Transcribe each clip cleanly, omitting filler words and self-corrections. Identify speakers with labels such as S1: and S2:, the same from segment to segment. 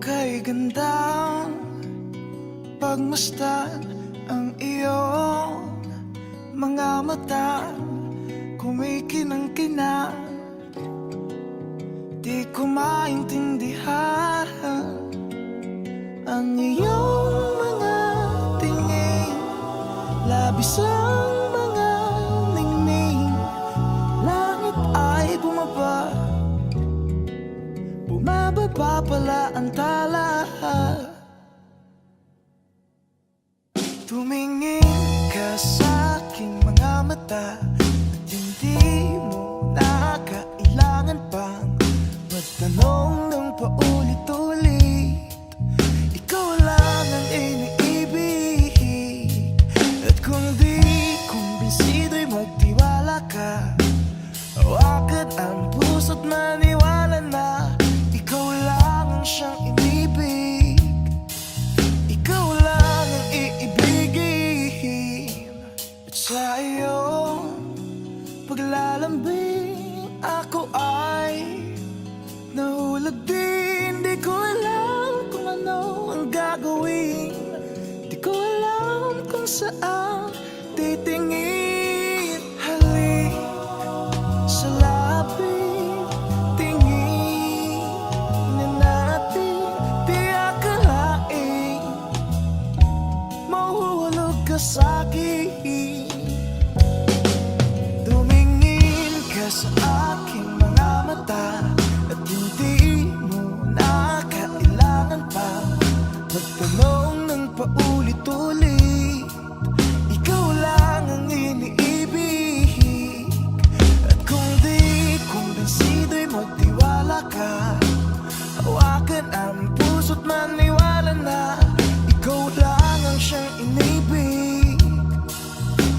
S1: kay gandang pagmasdan ang iyong mga mata, kumikinang-kinang. Di ko maintindihan ang iyong mga tingin, labis ang mga ningning. Langit ay bumaba, bumababa pala ang tala. Tumingin ka sa aking mga mata at hindi mo na kailangan pang magtanong ng paulit-ulit. Ikaw lang ang iniibig, at kung di kumbinsido'y magtiwala ka. Hawakan ang puso't maniwala na ikaw lang ang siyang inibig. Ikaw lang ang iibigin. At sa iyong paglalambing ako ay nahulog din. Di ko alam kung ano ang gagawin, di ko alam kung saan titingin. Halik sa lapit, tingin na natin. Di akalain mahuhulog ka sa'kin. Tumingin ka sa aking mga mata at hindi mo na kailangan pa magtanong ng paulit-ulit. Ikaw lang ang iniibig, at kung di kumbinsido'y magtiwala ka. Hawakan ang puso't maniwala na ikaw lang ang siyang inibig.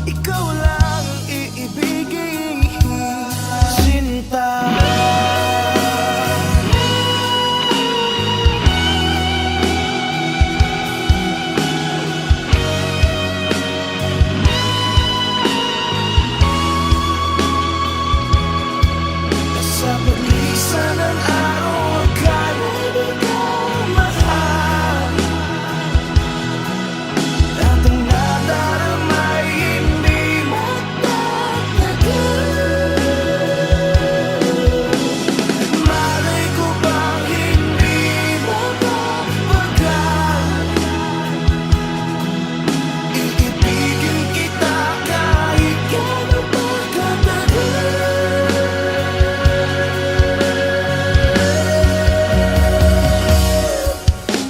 S1: Ikaw lang ang iibigin, sinta. Sa paglisan ng araw, akala di ka mahal, at ang nadarama ay hindi magtatagal. Malay ko bang hindi mapapagal, iibigin kita kahit gano'n pa katagal.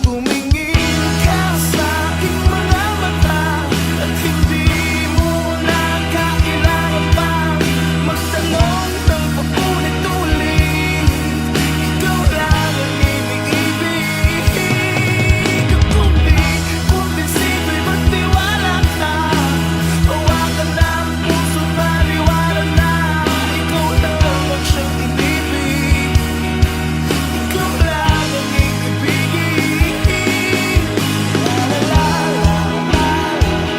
S1: Tumingin ka sa aking mga mata at hindi mo na kailangan pang magtanong ng paulit-ulit. Ikaw lang ang iniibig, at kung di kumbinsido'y magtiwala ka. Hawakan ang puso't maniwala na ikaw lang ang siyang inibig. Ikaw lang ang iibigin. La la la la la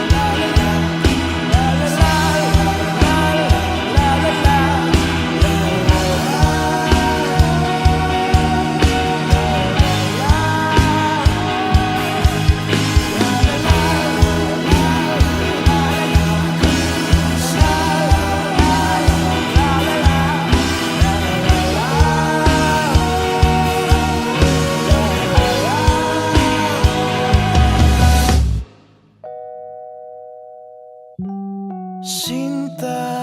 S1: la la la Sinta.